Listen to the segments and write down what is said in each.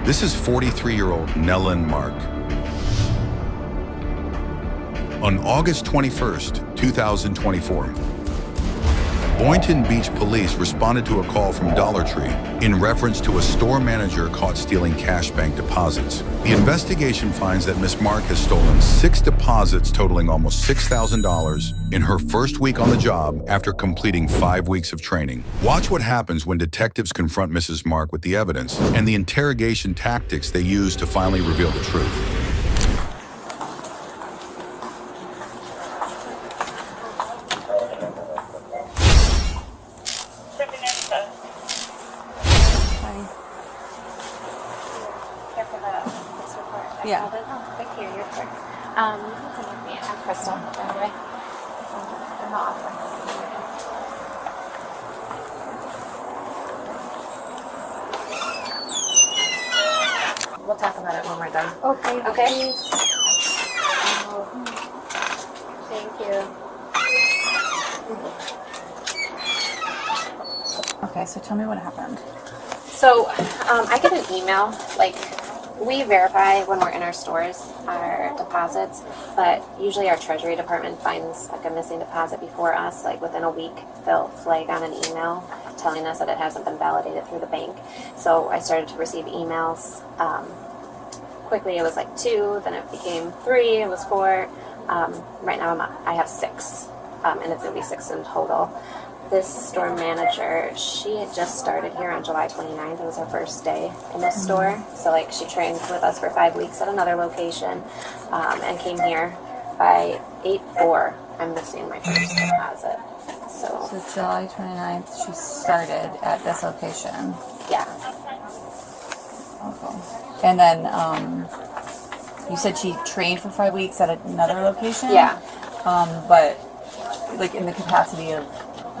This is 43-year-old Nellen Mark. On August 21st, 2024, Boynton Beach police responded to a call from Dollar Tree in reference to a store manager caught stealing cash bank deposits. The investigation finds that Miss Mark has stolen 6 deposits totaling almost $6,000 in her first week on the job after completing 5 weeks of training. Watch what happens when detectives confront Mrs. Mark with the evidence and the interrogation tactics they use to finally reveal the truth. Yeah. Thank you. You're quick. You can come with me. I'm Crystal, by the way. In the office. We'll talk about it when we're done. Okay. Okay? Thank you. Okay, so tell me what happened. So, I get an email, like, we verify when we're in our stores our deposits, but usually our treasury department finds like a missing deposit before us, like within a week they'll flag on an email telling us that it hasn't been validated through the bank. So I started to receive emails. Quickly it was like 2, then it became 3, it was 4. Right now I have 6, and it's going to be 6 in total. This store manager, she had just started here on July 29th. It was her first day in this store. So like she trained with us for 5 weeks at another location, and came here by 8/4. I'm missing my first deposit. So July 29th, she started at this location. yeah, Okay. And then you said she trained for 5 weeks at another location? yeah, But like in the capacity of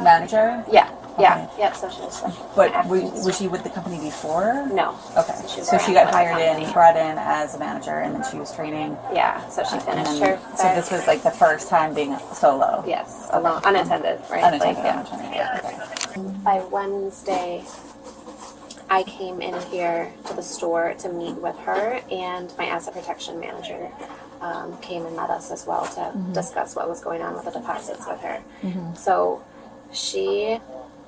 manager? yeah. Okay. Yep, so she was But was she with the company before? No. Okay. So she got hired in, brought in as a manager, and then she was training. Yeah, so she And finished then- her. So this was like the first time being solo. Yes, alone, unattended, right? Unattended. Like, unattended, yeah. Okay. By Wednesday, I came in here to the store to meet with her, and my asset protection manager came and met us as well to discuss what was going on with the deposits with her. So she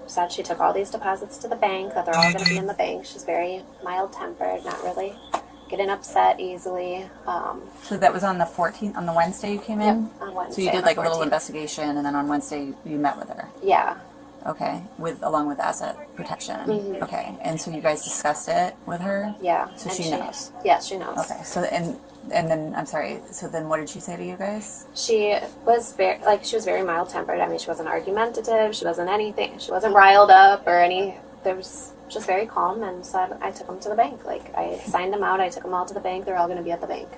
said she took all these deposits to the bank, that they're all going to be in the bank. She's very mild-tempered, not really getting upset easily. So that was on the 14th, on the Wednesday you came in? Yep, on Wednesday. So you did on like the a little 14th. investigation, and then on Wednesday you met with her. Yeah. Okay, along with asset protection. Okay, and so you guys discussed it with her. Yeah. So and she knows. Yes, she knows. Okay, so and then I'm sorry. So then, what did she say to you guys? She was very mild tempered. I mean, she wasn't argumentative. She wasn't anything. She wasn't riled up or any. There was just very calm and said, I took them to the bank. Like I signed them out. I took them all to the bank. They're all going to be at the bank.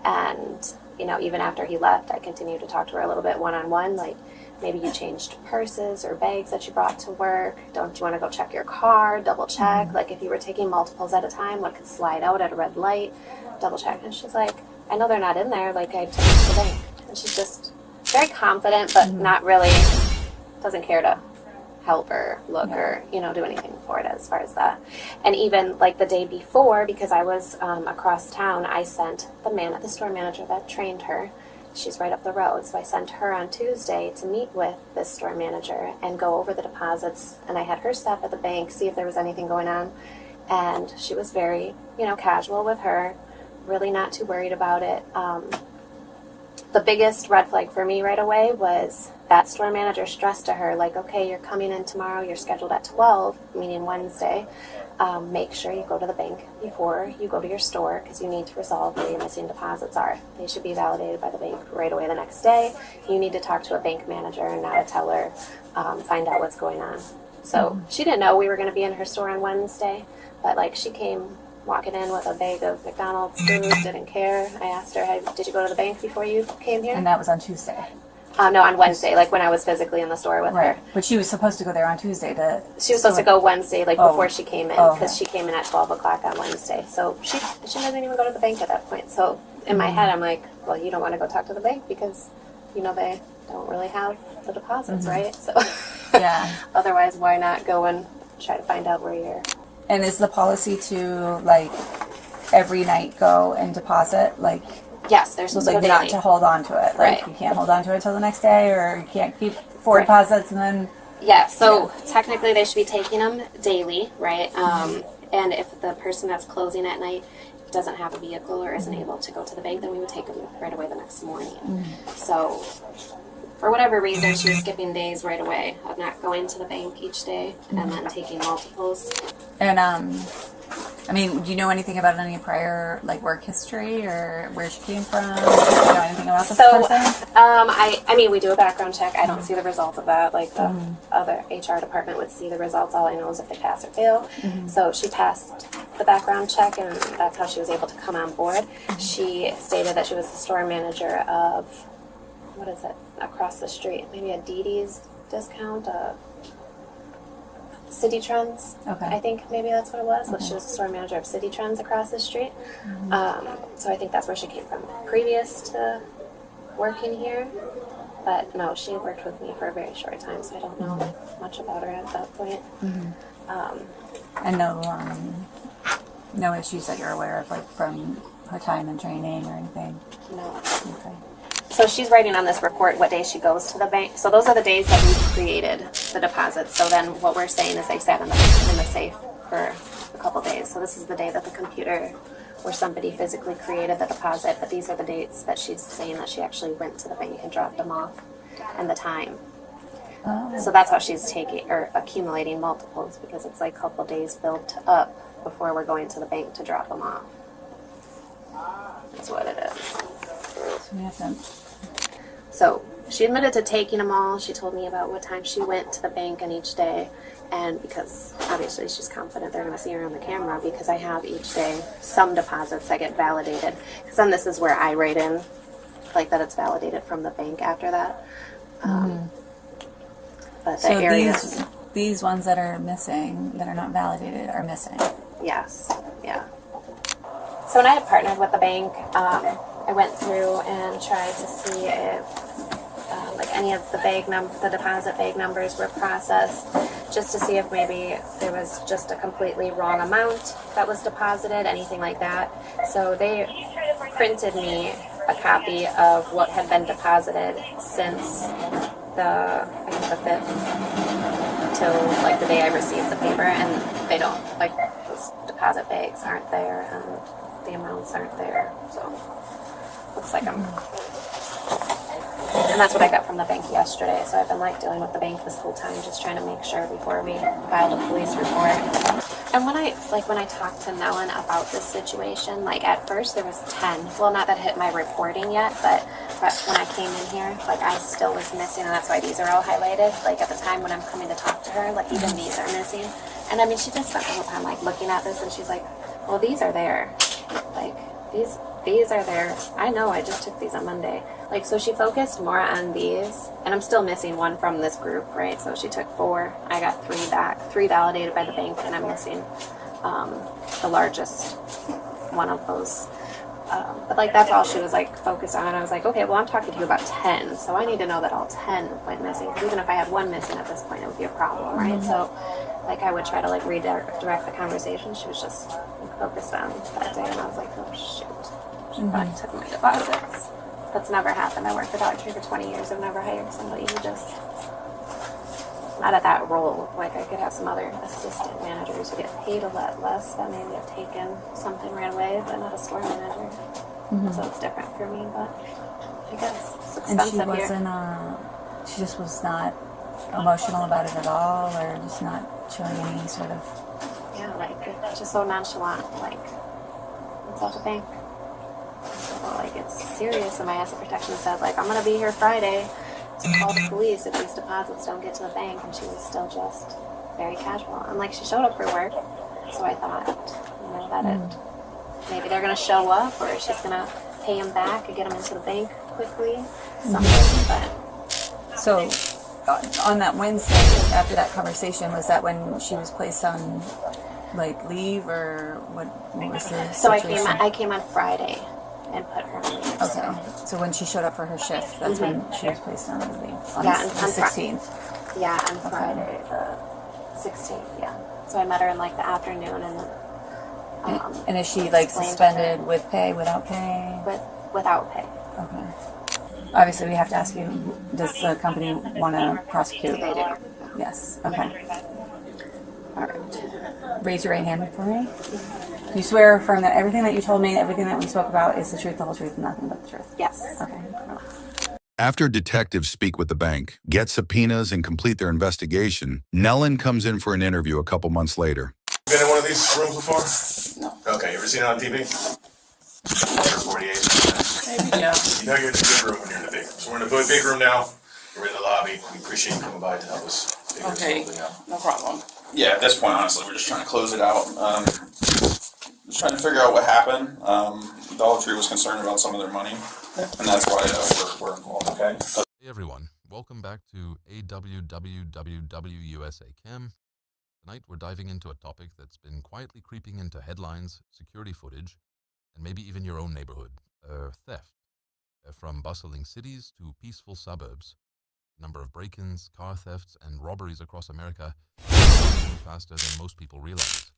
And even after he left, I continued to talk to her a little bit one-on-one. Like maybe you changed purses or bags that you brought to work. Don't you want to go check your car? Double check. Like if you were taking multiples at a time, what could slide out at a red light? Double check. And she's like, I know they're not in there. Like I took them to the bank. And she's just very confident, but not really, doesn't care to help or look or, do anything for it as far as that. And even like the day before, because I was across town, I sent the store manager that trained her. She's right up the road. So I sent her on Tuesday to meet with this store manager and go over the deposits. And I had her stop at the bank, see if there was anything going on. And she was very, casual with her, really not too worried about it. The biggest red flag for me right away was that store manager stressed to her, like, okay, you're coming in tomorrow, you're scheduled at 12, meaning Wednesday. Make sure you go to the bank before you go to your store because you need to resolve where your missing deposits are. They should be validated by the bank right away the next day. You need to talk to a bank manager and not a teller, find out what's going on. So she didn't know we were going to be in her store on Wednesday, but like she came walking in with a bag of McDonald's food, didn't care. I asked her, hey, did you go to the bank before you came here? And that was on Tuesday. No, on Wednesday, like when I was physically in the store with her. But she was supposed to go there on Tuesday to. She was supposed to go Wednesday, like before she came in, because okay. she came in at 12 o'clock on Wednesday. So she doesn't even go to the bank at that point. So in my head, I'm like, well, you don't want to go talk to the bank because, they don't really have the deposits, right? So Yeah. otherwise, why not go and try to find out where your And is the policy to like every night go and deposit? Like, Yes, they're supposed to like go not daily. to hold on to it. Like Right. you can't hold on to it until the next day, or you can't keep 4 Right. deposits and then. Yeah, so technically they should be taking them daily, right? And if the person that's closing at night doesn't have a vehicle or isn't able to go to the bank, then we would take them right away the next morning. So for whatever reason, she was skipping days right away of not going to the bank each day and then taking multiples. And I mean, do you know anything about any prior like work history or where she came from? Do you know anything about this So, person? I mean, we do a background check. I don't see the results of that. Like the other HR department would see the results. All I know is if they pass or fail. So she passed the background check, and that's how she was able to come on board. She stated that she was the store manager of, what is it, across the street? Maybe a Didi's discount, City Trends. Okay. I think maybe that's what it was. But she was the store manager of City Trends across the street. So I think that's where she came from previous to working here. But no, she worked with me for a very short time, so I don't know much about her at that point. And no issues that you're aware of, like from her time in training or anything. No. Okay. So she's writing on this report what day she goes to the bank. So those are the days that we've created the deposits. So then what we're saying is they sat in the safe for a couple days. So this is the day that the computer or somebody physically created the deposit. But these are the dates that she's saying that she actually went to the bank and dropped them off, and the time. So that's how she's taking or accumulating multiples, because it's like a couple days built up before we're going to the bank to drop them off. That's what it is. So we have to. So she admitted to taking them all. She told me about what time she went to the bank on each day. And because obviously she's confident they're going to see her on the camera, because I have each day some deposits that get validated. Because then this is where I write in, like, that it's validated from the bank after that. But the So areas, these ones that are missing, that are not validated, are missing. yes, yeah. So when I had partnered with the bank, I went through and tried to see if like any of the deposit bag numbers were processed, just to see if maybe there was just a completely wrong amount that was deposited, anything like that. So they printed me a copy of what had been deposited since I think the 5th till like the day I received the paper, and they don't, like, those deposit bags aren't there and the amounts aren't there. So looks like and that's what I got from the bank yesterday. So I've been like dealing with the bank this whole time, just trying to make sure before we filed a police report. And when I talked to Nellen about this situation, like at first there was 10. Well, not that hit my reporting yet, but when I came in here, like I still was missing, and that's why these are all highlighted. Like at the time when I'm coming to talk to her, like even these are missing. And I mean, she just spent the whole time like looking at this, and she's like, well, these are there. Like these are there. I know, I just took these on Monday. Like, so she focused more on these, and I'm still missing one from this group, right? So she took 4. I got 3 back, 3 validated by the bank, and I'm missing the largest one of those. But like that's all she was like focused on. And I was like, okay, well, I'm talking to you about 10, so I need to know that all 10 went missing. Because even if I had 1 missing at this point, it would be a problem, right? So like I would try to like redirect the conversation. She was just like, focused on that day, and I was like, oh shoot, she probably took my deposits. That's never happened. I worked for Dollar Tree for 20 years. I've never hired somebody who just not at that role. Like I could have some other assistant managers who get paid a lot less that maybe have taken something right away, but not a store manager. So it's different for me, but I guess it's expensive And she here. wasn't, she just was not emotional about it at all, or just not showing any sort of. Yeah, like it's just so nonchalant. Like it's at the bank. So, like it's serious. And my asset protection said, like, I'm gonna be here Friday to call the police if these deposits don't get to the bank, and she was still just very casual. And like she showed up for work, so I thought, that maybe they're gonna show up, or she's gonna pay him back and get him into the bank quickly, something. But So, on that Wednesday, after that conversation, was that when she was placed on, like, leave, or what was the so situation? I came on Friday and put her on leave. Okay, so when she showed up for her shift, that's when she was placed on leave, on Yeah, the and on 16th. Yeah, on Friday the 16th. Yeah. So I met her in like the afternoon, and And is she like explained to suspended her with pay, without pay? without pay. Okay. Obviously, we have to ask you, does the company want to prosecute? They do. Yes. Okay. All right. Raise your right hand for me. You swear or affirm that everything that you told me, everything that we spoke about is the truth, the whole truth, and nothing but the truth? Yes. Okay. After detectives speak with the bank, get subpoenas, and complete their investigation, Nellen comes in for an interview a couple months later. Been in one of these rooms before? No. Okay, you ever seen it on TV? 48. Maybe, yeah. You know you're in the good room when you're in the big room. So we're in the big room now. We're in the lobby. We appreciate you coming by to help us figure Okay, something out. no problem. Yeah, at this point, honestly, we're just trying to close it out. Just trying to figure out what happened. Dollar Tree was concerned about some of their money, and that's why we're involved, okay? Hey everyone, welcome back to AWWWUSA Cam. Tonight we're diving into a topic that's been quietly creeping into headlines, security footage, and maybe even your own neighborhood, theft. From bustling cities to peaceful suburbs, the number of break-ins, car thefts, and robberies across America is growing faster than most people realize.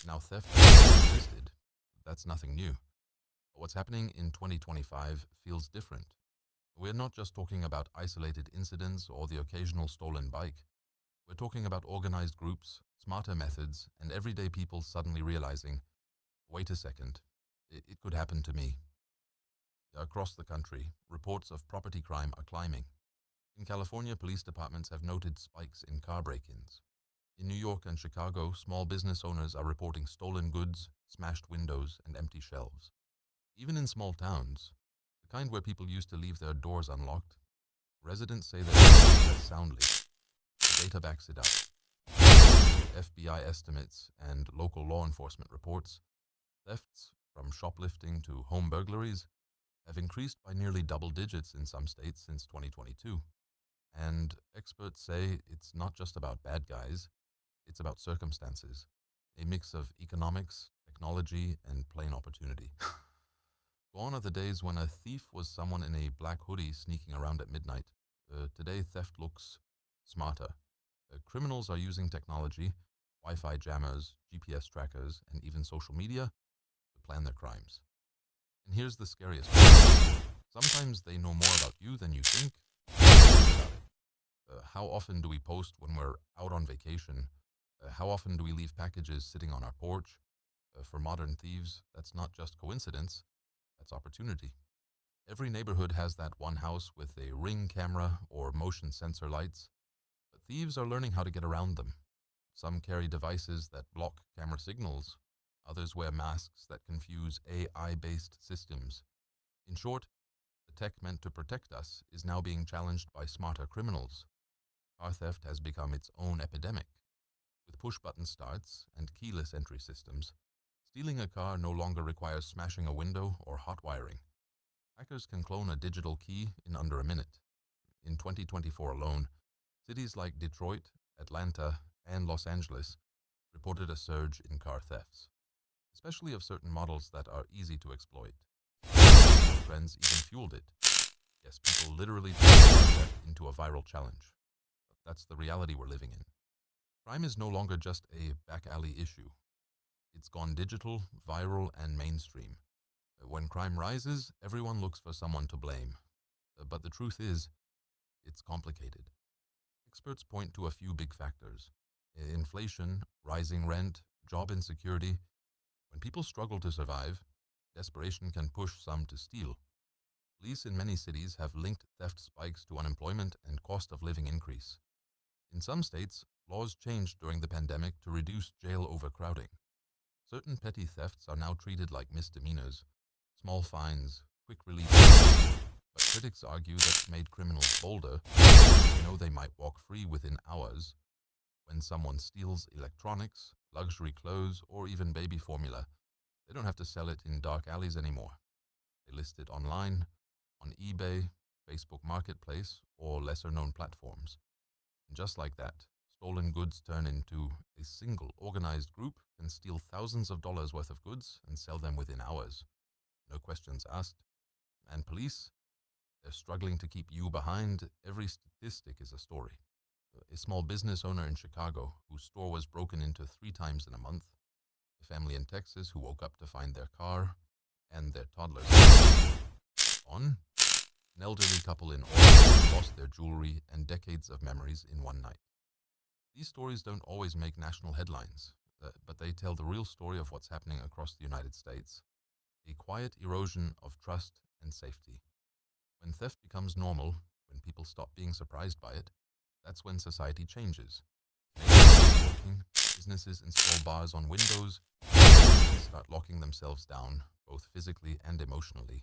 Now theft has existed, that's nothing new. But what's happening in 2025 feels different. We're not just talking about isolated incidents or the occasional stolen bike. We're talking about organized groups, smarter methods, and everyday people suddenly realizing, wait a second, it could happen to me. Across the country, reports of property crime are climbing. In California, police departments have noted spikes in car break-ins. In New York and Chicago, small business owners are reporting stolen goods, smashed windows, and empty shelves. Even in small towns, the kind where people used to leave their doors unlocked, residents say they're sleeping less soundly. The data backs it up. FBI estimates and local law enforcement reports, thefts, from shoplifting to home burglaries, have increased by nearly double digits in some states since 2022. And experts say it's not just about bad guys, it's about circumstances, a mix of economics, technology, and plain opportunity. Gone are the days when a thief was someone in a black hoodie sneaking around at midnight. Today, theft looks smarter. Criminals are using technology, Wi-Fi jammers, GPS trackers, and even social media to plan their crimes. And here's the scariest part. Sometimes they know more about you than you think. How often do we post when we're out on vacation? How often do we leave packages sitting on our porch? For modern thieves, that's not just coincidence, that's opportunity. Every neighborhood has that one house with a Ring camera or motion sensor lights, but thieves are learning how to get around them. Some carry devices that block camera signals. Others wear masks that confuse AI-based systems. In short, the tech meant to protect us is now being challenged by smarter criminals. Car theft has become its own epidemic. With push-button starts and keyless entry systems, stealing a car no longer requires smashing a window or hot wiring. Hackers can clone a digital key in under a minute. In 2024 alone, cities like Detroit, Atlanta, and Los Angeles reported a surge in car thefts, especially of certain models that are easy to exploit. Trends even fueled it. Yes, people literally turned car theft into a viral challenge. That's the reality we're living in. Crime is no longer just a back alley issue. It's gone digital, viral, and mainstream. When crime rises, everyone looks for someone to blame. But the truth is, it's complicated. Experts point to a few big factors. Inflation, rising rent, job insecurity. When people struggle to survive, desperation can push some to steal. Police in many cities have linked theft spikes to unemployment and cost of living increase. In some states, laws changed during the pandemic to reduce jail overcrowding. Certain petty thefts are now treated like misdemeanors, small fines, quick release. But critics argue that's made criminals bolder. They know they might walk free within hours. When someone steals electronics, luxury clothes, or even baby formula, they don't have to sell it in dark alleys anymore. They list it online, on eBay, Facebook Marketplace, or lesser-known platforms. And just like that, stolen goods turn into a single organized group can steal thousands of dollars worth of goods and sell them within hours. No questions asked. And police, they're struggling to keep you behind. Every statistic is a story. a small business owner in Chicago whose store was broken into 3 times in a month, a family in Texas who woke up to find their car and their toddlers gone, an elderly couple in Oregon who lost their jewelry and decades of memories in one night. These stories don't always make national headlines, but they tell the real story of what's happening across the United States, a quiet erosion of trust and safety. When theft becomes normal, when people stop being surprised by it, that's when society changes. Businesses install bars on windows, start locking themselves down, both physically and emotionally,